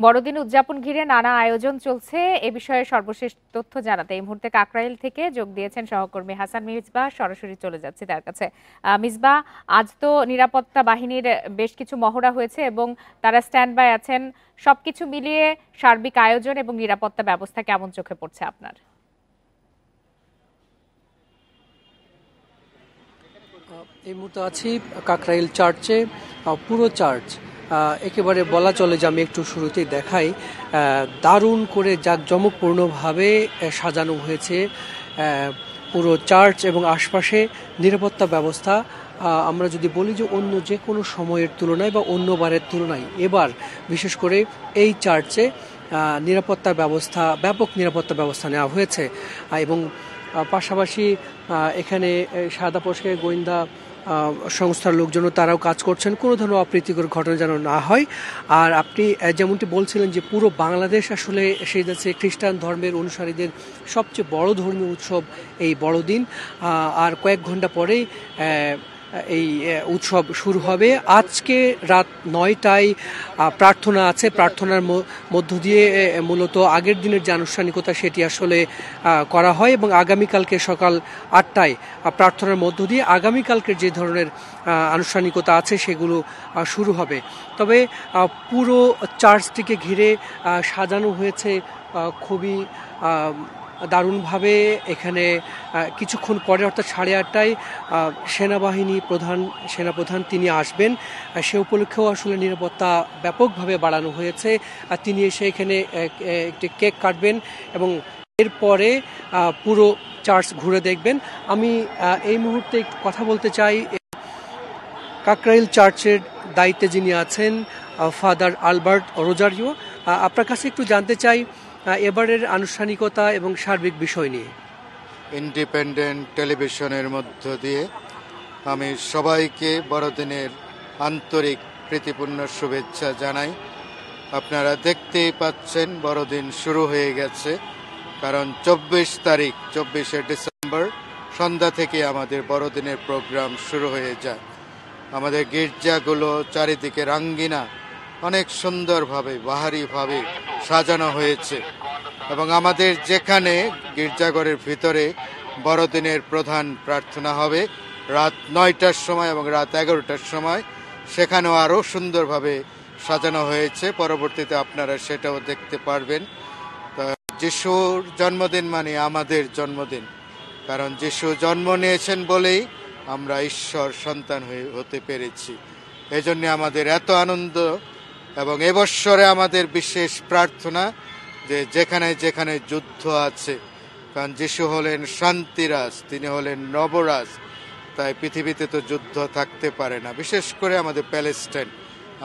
বড়দিন উদযাপন ঘিরে নানা আয়োজন চলছে। এ বিষয়ে সর্বশেষ তথ্য জানাতে এই মুহূর্তে কাকরাইল থেকে যোগ দিয়েছেন সহকর্মী হাসান মিসবাহ। সরাসরি চলে যাচ্ছি তার কাছে। মিসবাহ, আজ তো নিরাপত্তা বাহিনীর বেশ কিছু মহড়া হয়েছে এবং তারা স্ট্যান্ড বাই আছেন। সবকিছু মিলিয়ে সার্বিক আয়োজন এবং নিরাপত্তা ব্যবস্থা কেমন চোখে পড়ছে আপনার? এই মুহূর্তে আছি কাকরাইল চার্চে। পুরো চার্চ একেবারে বলা চলে যে আমি একটু শুরুতেই দেখাই, দারুণ করে জাঁকজমকপূর্ণভাবে সাজানো হয়েছে পুরো চার্চ এবং আশপাশে নিরাপত্তা ব্যবস্থা। আমরা যদি বলি যে অন্য যে কোনো সময়ের তুলনায় বা অন্য বারের তুলনায় এবার বিশেষ করে এই চার্চে নিরাপত্তা ব্যবস্থা, ব্যাপক নিরাপত্তা ব্যবস্থা নেওয়া হয়েছে এবং পাশাপাশি এখানে সাদা পোশাকে গোয়েন্দা সংস্থার লোকজনও তারাও কাজ করছেন কোনো ধরনের অপ্রীতিকর ঘটনা যেন না হয়। আর আপনি যেমনটি বলছিলেন যে পুরো বাংলাদেশ আসলে সেই যাচ্ছে খ্রিস্টান ধর্মের অনুসারীদের সবচেয়ে বড় ধর্মীয় উৎসব এই বড়দিন। আর কয়েক ঘন্টা পরেই এই উৎসব শুরু হবে। আজকে রাত 9টায় প্রার্থনা আছে। প্রার্থনার মধ্য দিয়ে মূলত আগের দিনের যে আনুষ্ঠানিকতা সেটি আসলে করা হয় এবং আগামীকালকে সকাল 8টায় প্রার্থনার মধ্য দিয়ে আগামীকালকের যে ধরনের আনুষ্ঠানিকতা আছে সেগুলো শুরু হবে। তবে পুরো চার্চটিকে ঘিরে সাজানো হয়েছে খুবই দারুণভাবে। এখানে কিছুক্ষণ পরে অর্থাৎ 8:30টায় সেনাপ্রধান তিনি আসবেন। সে উপলক্ষেও আসলে নিরাপত্তা ব্যাপকভাবে বাড়ানো হয়েছে। তিনি এসে এখানে একটি কেক কাটবেন এবং এরপরে পুরো চার্চ ঘুরে দেখবেন। আমি এই মুহূর্তে কথা বলতে চাই কাকরাইল চার্চের দায়িত্বে যিনি আছেন ফাদার আলবার্ট রোজারিও। আপনার কাছে একটু জানতে চাই এবারের আনুষ্ঠানিকতা এবং সার্বিক বিষয় নিয়ে। ইন্ডিপেন্ডেন্ট টেলিভিশনের মধ্য দিয়ে আমি সবাইকে বড়দিনের আন্তরিক প্রীতিপূর্ণ শুভেচ্ছা জানাই। আপনারা দেখতেই পাচ্ছেন বড়দিন শুরু হয়ে গেছে, কারণ 24শে ডিসেম্বর সন্ধ্যা থেকে আমাদের বড়দিনের প্রোগ্রাম শুরু হয়ে যায়। আমাদের গির্জাগুলো চারিদিকে রাঙ্গিনা অনেক সুন্দরভাবে বাহারিভাবে সাজানো হয়েছে এবং আমাদের যেখানে গির্জাঘরের ভিতরে বড়দিনের প্রধান প্রার্থনা হবে রাত 9টার সময় এবং রাত 11টার সময়, সেখানেও আরও সুন্দরভাবে সাজানো হয়েছে। পরবর্তীতে আপনারা সেটাও দেখতে পারবেন। যিশুর জন্মদিন মানে আমাদের জন্মদিন, কারণ যিশু জন্ম নিয়েছেন বলেই আমরা ঈশ্বর সন্তান হতে পেরেছি। এজন্য আমাদের এত আনন্দ এবং এবছরে আমাদের বিশেষ প্রার্থনা যে যেখানে যেখানে যুদ্ধ আছে, কারণ যিশু হলেন শান্তিরাজ, তিনি হলেন নবরাজ, তাই পৃথিবীতে তো যুদ্ধ থাকতে পারে না। বিশেষ করে আমাদের প্যালেস্টাইন,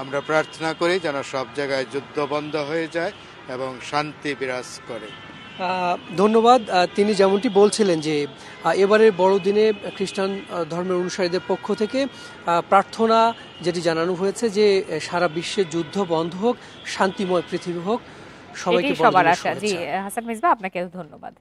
আমরা প্রার্থনা করি যেন সব জায়গায় যুদ্ধ বন্ধ হয়ে যায় এবং শান্তি বিরাজ করে। ধন্যবাদ। তিনি যেমনটি বলছিলেন যে এবারের বড়দিনে খ্রিস্টান ধর্মের অনুসারীদের পক্ষ থেকে প্রার্থনা যেটি জানানো হয়েছে যে সারা বিশ্বে যুদ্ধ বন্ধ হোক, শান্তিময় পৃথিবী হোক, সবাইকে। সবার আশা। জি হাসান মিসবাহ, আপনাকে ধন্যবাদ।